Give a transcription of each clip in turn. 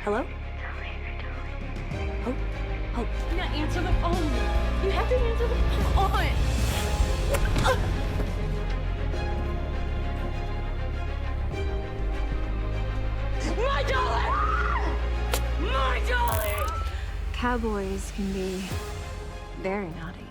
Hello? Hope? Hope? Now answer the phone. You have to answer the phone. My darling! My darling! Cowboys can be very naughty.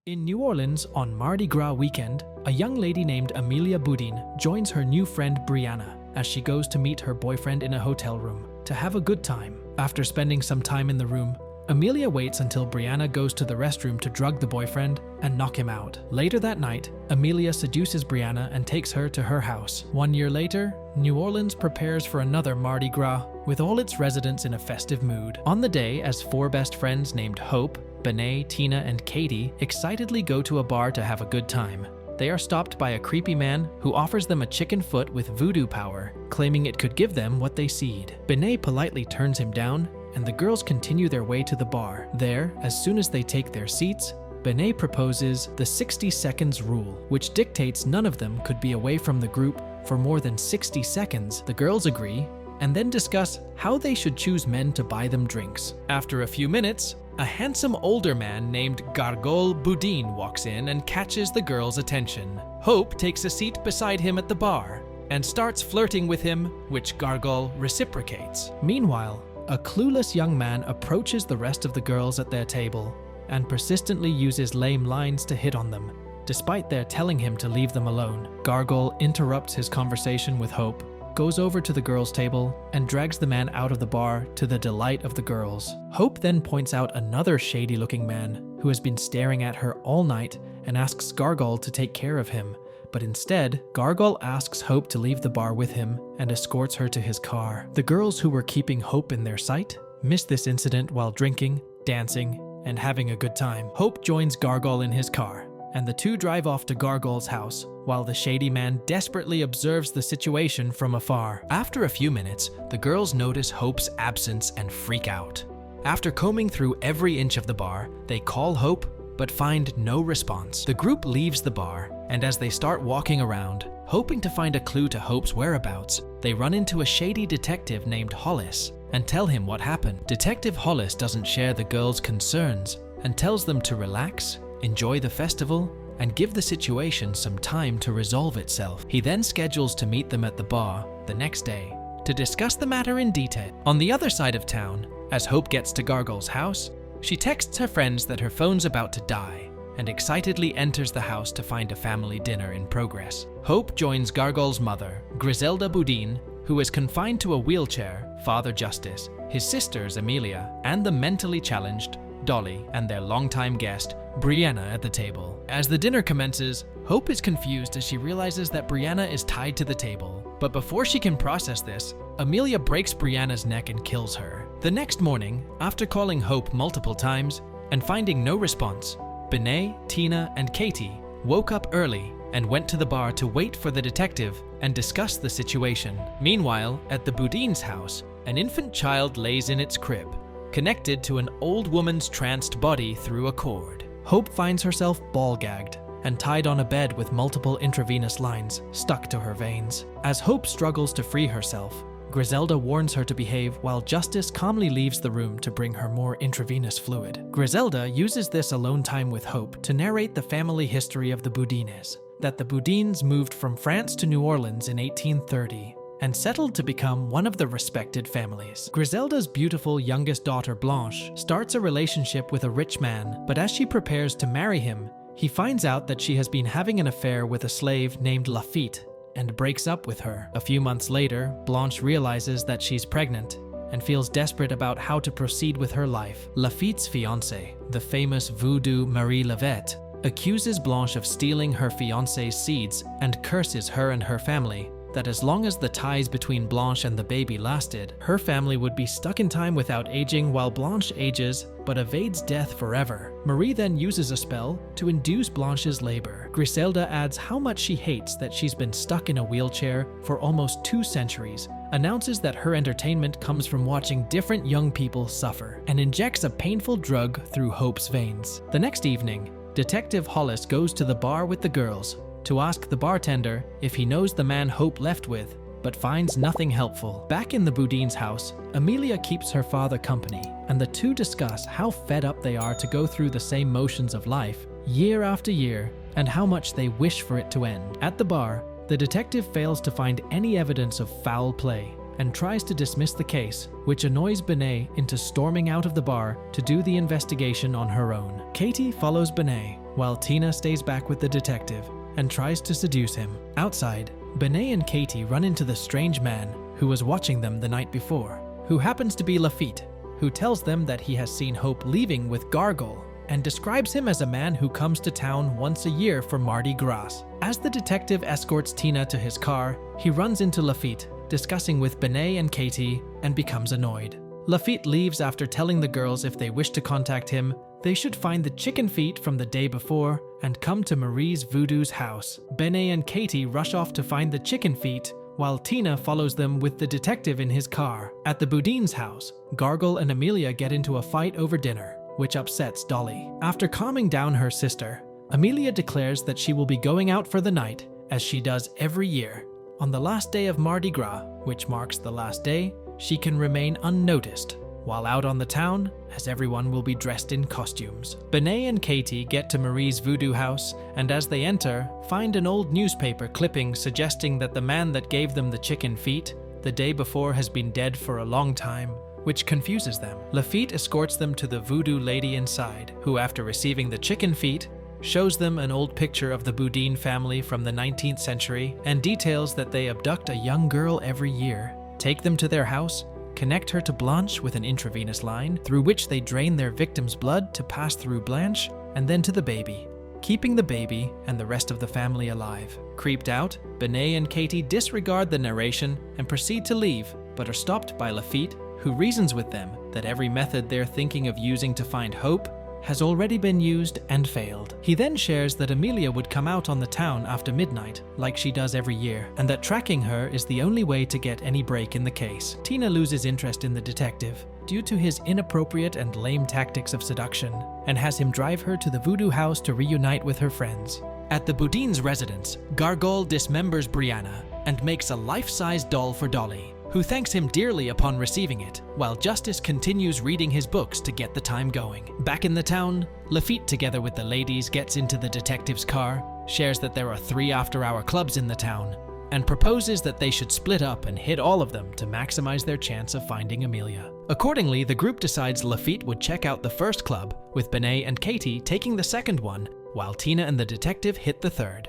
In New Orleans on Mardi Gras weekend, a young lady named Amelia Boudin joins her new friend Brianna as she goes to meet her boyfriend in a hotel room to have a good time. After spending some time in the room, Amelia waits until Brianna goes to the restroom to drug the boyfriend and knock him out. Later that night, Amelia seduces Brianna and takes her to her house. 1 year later, New Orleans prepares for another Mardi Gras with all its residents in a festive mood. On the day, as four best friends named Hope, Benet, Tina, and Katie excitedly go to a bar to have a good time. They are stopped by a creepy man who offers them a chicken foot with voodoo power, claiming it could give them what they seed. Benet politely turns him down, and the girls continue their way to the bar. There, as soon as they take their seats, Benet proposes the 60 seconds rule, which dictates none of them could be away from the group for more than 60 seconds. The girls agree, and then discuss how they should choose men to buy them drinks. After a few minutes, a handsome older man named Gargol Boudin walks in and catches the girls' attention. Hope takes a seat beside him at the bar and starts flirting with him, which Gargol reciprocates. Meanwhile, a clueless young man approaches the rest of the girls at their table and persistently uses lame lines to hit on them, despite their telling him to leave them alone. Gargol interrupts his conversation with Hope, goes over to the girls' table, and drags the man out of the bar to the delight of the girls. Hope then points out another shady-looking man who has been staring at her all night and asks Gargol to take care of him. But instead, Gargol asks Hope to leave the bar with him and escorts her to his car. The girls who were keeping Hope in their sight miss this incident while drinking, dancing, and having a good time. Hope joins Gargol in his car, and the two drive off to Gargol's house, while the shady man desperately observes the situation from afar. After a few minutes, the girls notice Hope's absence and freak out. After combing through every inch of the bar, they call Hope, but find no response. The group leaves the bar, and as they start walking around, hoping to find a clue to Hope's whereabouts, they run into a shady detective named Hollis and tell him what happened. Detective Hollis doesn't share the girls' concerns and tells them to relax, enjoy the festival, and give the situation some time to resolve itself. He then schedules to meet them at the bar the next day to discuss the matter in detail. On the other side of town, as Hope gets to Gargol's house, she texts her friends that her phone's about to die and excitedly enters the house to find a family dinner in progress. Hope joins Gargol's mother, Griselda Boudin, who is confined to a wheelchair, Father Justice, his sisters Amelia, and the mentally challenged Dolly, and their longtime guest, Brianna, at the table. As the dinner commences, Hope is confused as she realizes that Brianna is tied to the table. But before she can process this, Amelia breaks Brianna's neck and kills her. The next morning, after calling Hope multiple times and finding no response, Benet, Tina, and Katie woke up early and went to the bar to wait for the detective and discuss the situation. Meanwhile, at the Boudin's house, an infant child lays in its crib, connected to an old woman's tranced body through a cord. Hope finds herself ball-gagged and tied on a bed with multiple intravenous lines stuck to her veins. As Hope struggles to free herself, Griselda warns her to behave while Justice calmly leaves the room to bring her more intravenous fluid. Griselda uses this alone time with Hope to narrate the family history of the Boudines, that the Boudins moved from France to New Orleans in 1830 and settled to become one of the respected families. Griselda's beautiful youngest daughter Blanche starts a relationship with a rich man, but as she prepares to marry him, he finds out that she has been having an affair with a slave named Lafitte and breaks up with her. A few months later, Blanche realizes that she's pregnant and feels desperate about how to proceed with her life. Lafitte's fiancé, the famous voodoo Marie Levette, accuses Blanche of stealing her fiancé's seeds and curses her and her family that as long as the ties between Blanche and the baby lasted, her family would be stuck in time without aging while Blanche ages but evades death forever. Marie then uses a spell to induce Blanche's labor. Griselda adds how much she hates that she's been stuck in a wheelchair for almost 2 centuries, announces that her entertainment comes from watching different young people suffer, and injects a painful drug through Hope's veins. The next evening, Detective Hollis goes to the bar with the girls to ask the bartender if he knows the man Hope left with but finds nothing helpful. Back in the Boudin's house, Amelia keeps her father company, and the two discuss how fed up they are to go through the same motions of life year after year, and how much they wish for it to end. At the bar, the detective fails to find any evidence of foul play and tries to dismiss the case, which annoys Benet into storming out of the bar to do the investigation on her own. Katie follows Benet, while Tina stays back with the detective and tries to seduce him. Outside, Benet and Katie run into the strange man who was watching them the night before, who happens to be Lafitte, who tells them that he has seen Hope leaving with Gargoyle and describes him as a man who comes to town once a year for Mardi Gras. As the detective escorts Tina to his car, he runs into Lafitte, discussing with Benet and Katie, and becomes annoyed. Lafitte leaves after telling the girls if they wish to contact him, they should find the chicken feet from the day before and come to Marie's Voodoo's house. Benet and Katie rush off to find the chicken feet, while Tina follows them with the detective in his car. At the Boudin's house, Gargoyle and Amelia get into a fight over dinner, which upsets Dolly. After calming down her sister, Amelia declares that she will be going out for the night, as she does every year. On the last day of Mardi Gras, which marks the last day, she can remain unnoticed, while out on the town, as everyone will be dressed in costumes. Benet and Katie get to Marie's voodoo house, and as they enter, find an old newspaper clipping suggesting that the man that gave them the chicken feet the day before has been dead for a long time, which confuses them. Lafitte escorts them to the voodoo lady inside, who, after receiving the chicken feet, shows them an old picture of the Boudin family from the 19th century and details that they abduct a young girl every year, take them to their house, connect her to Blanche with an intravenous line, through which they drain their victim's blood to pass through Blanche, and then to the baby, keeping the baby and the rest of the family alive. Creeped out, Benet and Katie disregard the narration and proceed to leave, but are stopped by Lafitte, who reasons with them that every method they're thinking of using to find Hope has already been used and failed. He then shares that Amelia would come out on the town after midnight, like she does every year, and that tracking her is the only way to get any break in the case. Tina loses interest in the detective due to his inappropriate and lame tactics of seduction, and has him drive her to the voodoo house to reunite with her friends. At the Boudin's residence, Gargoyle dismembers Brianna and makes a life-size doll for Dolly, who thanks him dearly upon receiving it, while Justice continues reading his books to get the time going. Back in the town, Lafitte, together with the ladies, gets into the detective's car, shares that there are 3 after-hour clubs in the town, and proposes that they should split up and hit all of them to maximize their chance of finding Amelia. Accordingly, the group decides Lafitte would check out the first club, with Benet and Katie taking the second one, while Tina and the detective hit the third.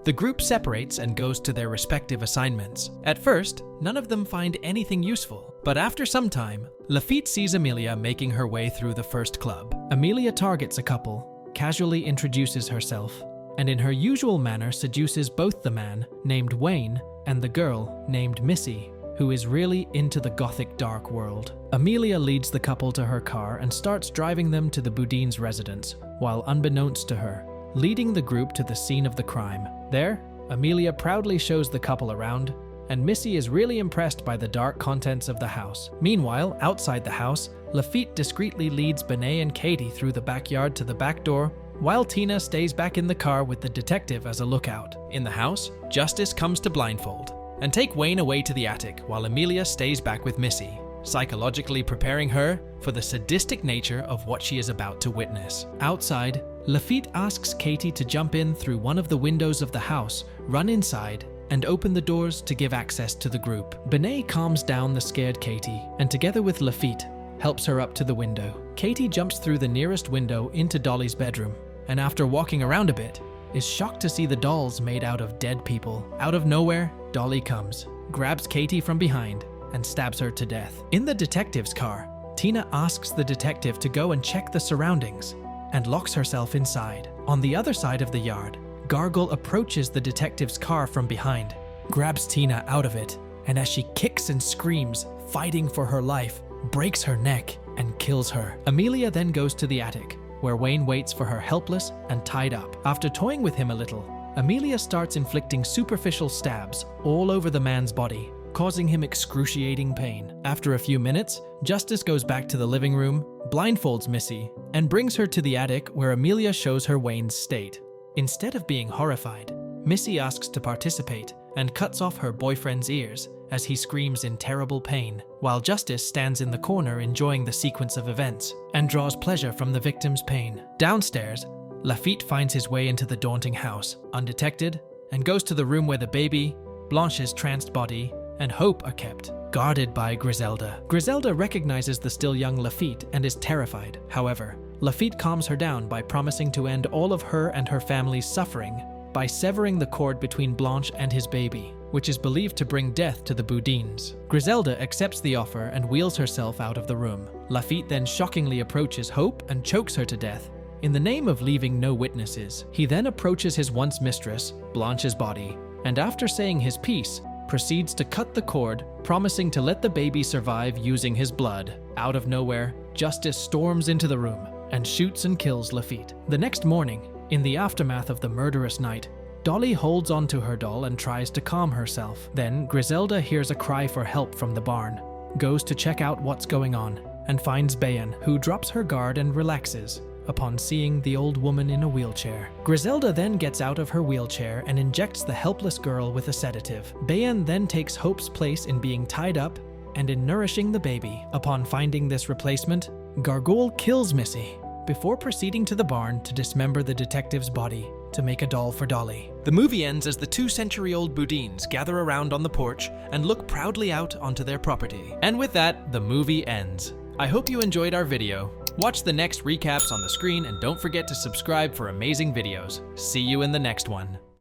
The group separates and goes to their respective assignments. At first, none of them find anything useful, but after some time, Lafitte sees Amelia making her way through the first club. Amelia targets a couple, casually introduces herself, and in her usual manner seduces both the man, named Wayne, and the girl, named Missy, who is really into the Gothic dark world. Amelia leads the couple to her car and starts driving them to the Boudin's residence, while unbeknownst to her, leading the group to the scene of the crime. There, Amelia proudly shows the couple around, and Missy is really impressed by the dark contents of the house. Meanwhile, outside the house, Lafitte discreetly leads Benet and Katie through the backyard to the back door, while Tina stays back in the car with the detective as a lookout. In the house, Justice comes to blindfold and take Wayne away to the attic, while Amelia stays back with Missy, psychologically preparing her for the sadistic nature of what she is about to witness. Outside, Lafitte asks Katie to jump in through one of the windows of the house, run inside, and open the doors to give access to the group. Benet calms down the scared Katie, and together with Lafitte, helps her up to the window. Katie jumps through the nearest window into Dolly's bedroom, and after walking around a bit, is shocked to see the dolls made out of dead people. Out of nowhere, Dolly comes, grabs Katie from behind, and stabs her to death. In the detective's car, Tina asks the detective to go and check the surroundings, and locks herself inside. On the other side of the yard, Gargoyle approaches the detective's car from behind, grabs Tina out of it, and as she kicks and screams, fighting for her life, breaks her neck and kills her. Amelia then goes to the attic, where Wayne waits for her helpless and tied up. After toying with him a little, Amelia starts inflicting superficial stabs all over the man's body, causing him excruciating pain. After a few minutes, Justice goes back to the living room, blindfolds Missy, and brings her to the attic where Amelia shows her Wayne's state. Instead of being horrified, Missy asks to participate and cuts off her boyfriend's ears as he screams in terrible pain, while Justice stands in the corner enjoying the sequence of events and draws pleasure from the victim's pain. Downstairs, Lafitte finds his way into the daunting house, undetected, and goes to the room where the baby, Blanche's tranced body, and Hope are kept, guarded by Griselda. Griselda recognizes the still young Lafitte and is terrified. However, Lafitte calms her down by promising to end all of her and her family's suffering by severing the cord between Blanche and his baby, which is believed to bring death to the Boudins. Griselda accepts the offer and wheels herself out of the room. Lafitte then shockingly approaches Hope and chokes her to death, in the name of leaving no witnesses. He then approaches his once mistress, Blanche's body, and after saying his piece, proceeds to cut the cord, promising to let the baby survive using his blood. Out of nowhere, Justice storms into the room and shoots and kills Lafitte. The next morning, in the aftermath of the murderous night, Dolly holds onto her doll and tries to calm herself. Then Griselda hears a cry for help from the barn, goes to check out what's going on, and finds Bayan, who drops her guard and relaxes upon seeing the old woman in a wheelchair. Griselda then gets out of her wheelchair and injects the helpless girl with a sedative. Bayan then takes Hope's place in being tied up and in nourishing the baby. Upon finding this replacement, Gargoyle kills Missy before proceeding to the barn to dismember the detective's body to make a doll for Dolly. The movie ends as the 2-century-old Boudins gather around on the porch and look proudly out onto their property. And with that, the movie ends. I hope you enjoyed our video. Watch the next recaps on the screen and don't forget to subscribe for amazing videos. See you in the next one.